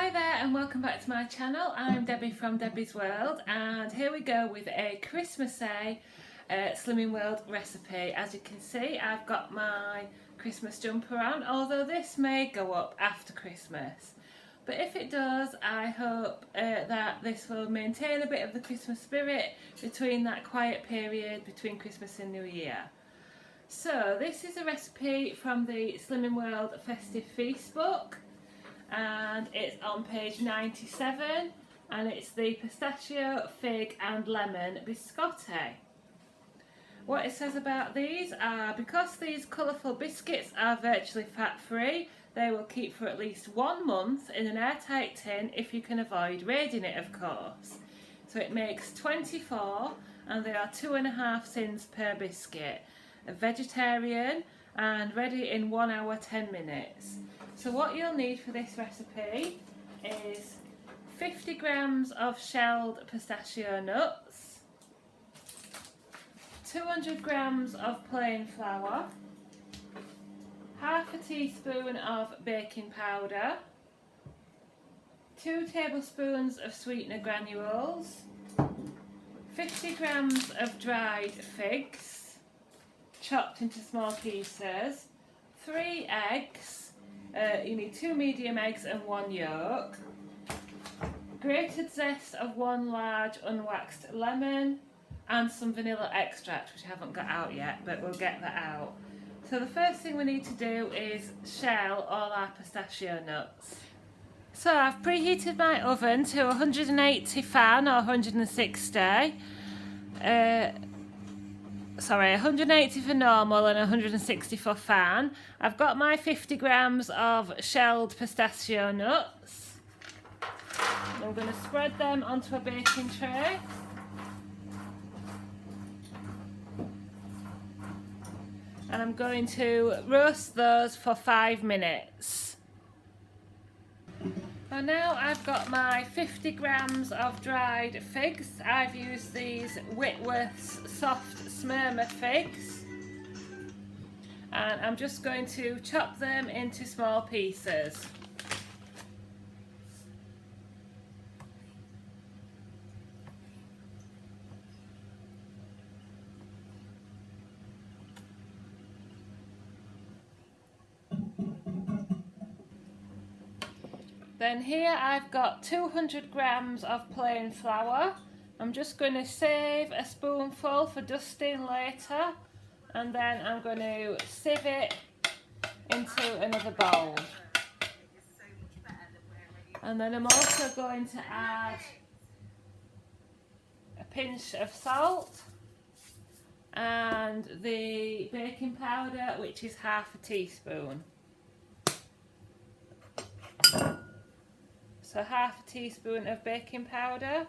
Hi there and welcome back to my channel. I'm Debbie from Debbie's World, and here we go with a Christmassy Slimming World recipe. As you can see, I've got my Christmas jumper on, although this may go up after Christmas. But if it does, I hope that this will maintain a bit of the Christmas spirit between that quiet period between Christmas and New Year. So this is a recipe from the Slimming World Festive Feast book, and it's on page 97, and it's the pistachio, fig and lemon biscotti. What it says about these are, because these colourful biscuits are virtually fat free, they will keep for at least 1 month in an airtight tin if you can avoid raiding it, of course. So it makes 24, and they are 2.5 cents per biscuit. A vegetarian and ready in 1 hour 10 minutes. So what you'll need for this recipe is 50 grams of shelled pistachio nuts, 200 grams of plain flour, half a teaspoon of baking powder, 2 tablespoons of sweetener granules, 50 grams of dried figs, chopped into small pieces, 3 eggs. You need 2 medium eggs and 1 yolk, grated zest of 1 large unwaxed lemon, and some vanilla extract, which I haven't got out yet, but we'll get that out. So the first thing we need to do is shell all our pistachio nuts. So I've preheated my oven to 180 fan or 160. 180 for normal and 160 for fan. I've got my 50 grams of shelled pistachio nuts. I'm going to spread them onto a baking tray. And I'm going to roast those for 5 minutes. So now I've got my 50 grams of dried figs. I've used these Whitworth's soft Smyrna figs, and I'm just going to chop them into small pieces. Then here I've got 200 grams of plain flour. I'm just going to save a spoonful for dusting later, and then I'm going to sieve it into another bowl. And then I'm also going to add a pinch of salt and the baking powder, which is half a teaspoon. So half a teaspoon of baking powder,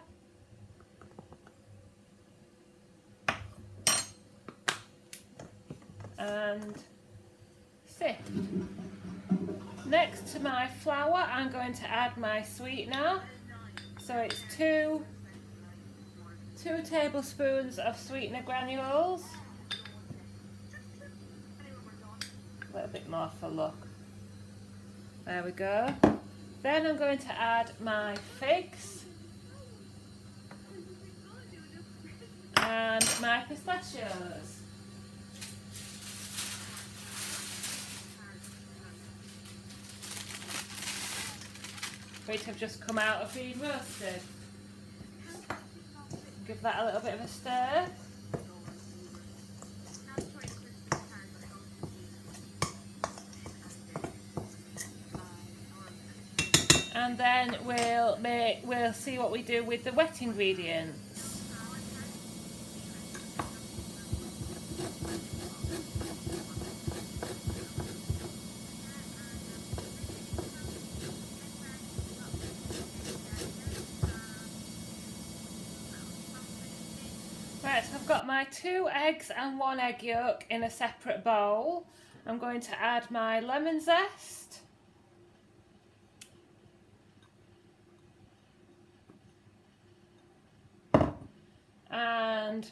and sift. Next to my flour, I'm going to add my sweetener. So it's 2 tablespoons of sweetener granules. A little bit more for luck. There we go. Then I'm going to add my figs and my pistachios. Which have just come out of being roasted. Give that a little bit of a stir. And then we'll see what we do with the wet ingredients. Right, so I've got my 2 eggs and 1 egg yolk in a separate bowl. I'm going to add my lemon zest. And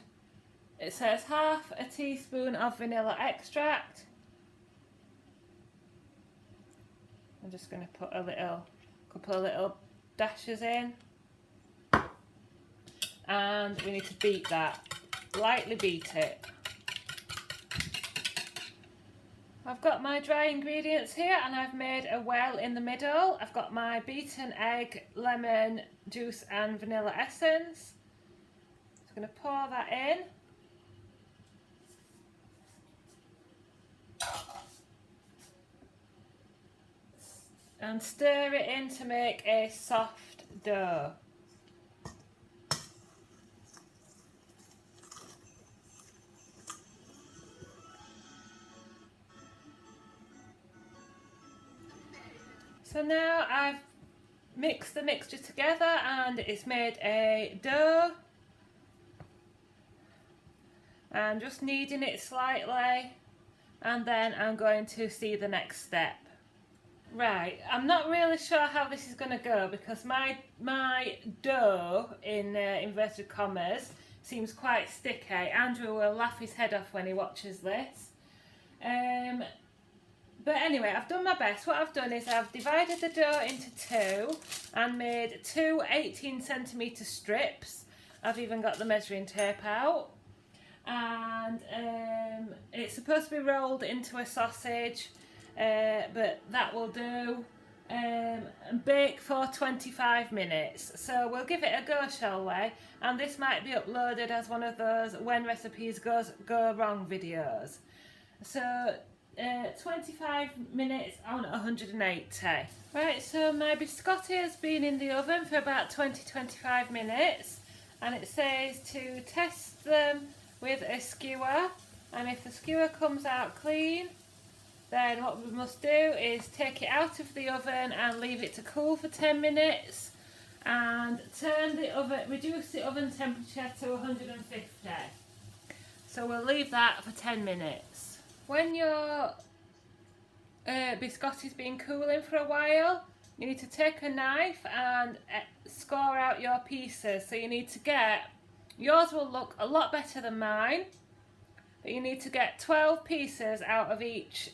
it says half a teaspoon of vanilla extract. I'm just going to put a couple of little dashes in. And we need to beat that, lightly beat it. I've got my dry ingredients here and I've made a well in the middle. I've got my beaten egg, lemon juice and vanilla essence. I'm going to pour that in. And stir it in to make a soft dough. So now I've mixed the mixture together and it's made a dough. I'm just kneading it slightly and then I'm going to see the next step. Right, I'm not really sure how this is going to go because my dough, in inverted commas, seems quite sticky. Andrew will laugh his head off when he watches this. But anyway, I've done my best. What I've done is I've divided the dough into two and made two 18cm strips. I've even got the measuring tape out. And it's supposed to be rolled into a sausage, but that will do. And bake for 25 minutes. So we'll give it a go, shall we? And this might be uploaded as one of those when recipes go wrong videos. So 25 minutes on 180. Right, so my biscotti has been in the oven for about 20-25 minutes and it says to test them with a skewer, and if the skewer comes out clean, then what we must do is take it out of the oven and leave it to cool for 10 minutes and turn the oven, reduce the oven temperature to 150. So we'll leave that for 10 minutes. When your biscotti's been cooling for a while, you need to take a knife and score out your pieces. So you need to get, yours will look a lot better than mine, but you need to get 12 pieces out of each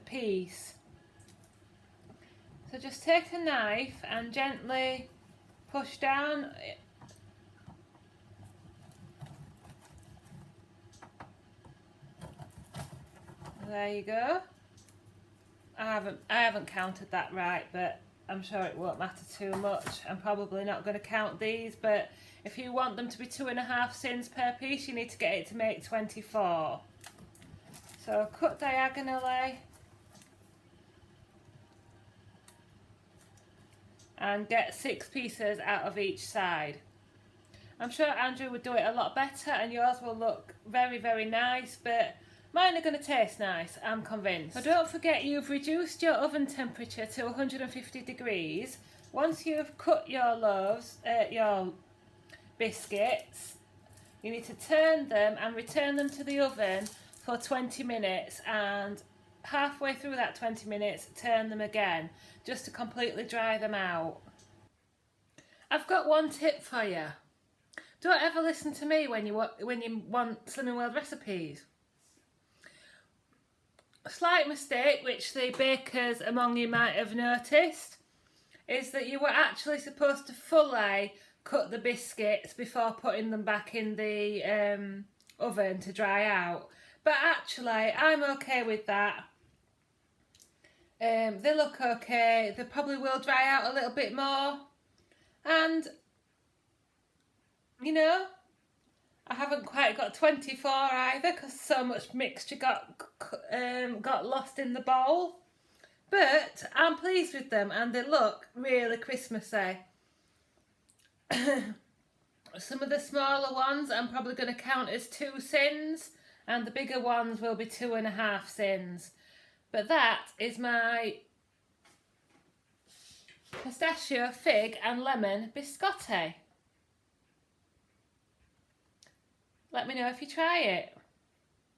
piece. So just take a knife and gently push down. There you go. I haven't counted that right, but I'm sure it won't matter too much. I'm probably not going to count these, but if you want them to be 2.5 cents per piece, you need to get it to make 24. So cut diagonally and get 6 pieces out of each side. I'm sure Andrew would do it a lot better and yours will look very, very nice, but mine are going to taste nice, I'm convinced. So don't forget you've reduced your oven temperature to 150 degrees. Once you've cut your loaves, your biscuits, you need to turn them and return them to the oven for 20 minutes, and halfway through that 20 minutes turn them again just to completely dry them out. I've got one tip for you. Don't ever listen to me when you want Slimming World recipes. A slight mistake which the bakers among you might have noticed is that you were actually supposed to fully cut the biscuits before putting them back in the oven to dry out. But actually, I'm okay with that. They look okay. They probably will dry out a little bit more. And, you know, I haven't quite got 24 either because so much mixture got lost in the bowl. But I'm pleased with them and they look really Christmassy. Some of the smaller ones I'm probably going to count as 2 sins and the bigger ones will be 2.5 sins. But that is my pistachio, fig and lemon biscotti. Let me know if you try it.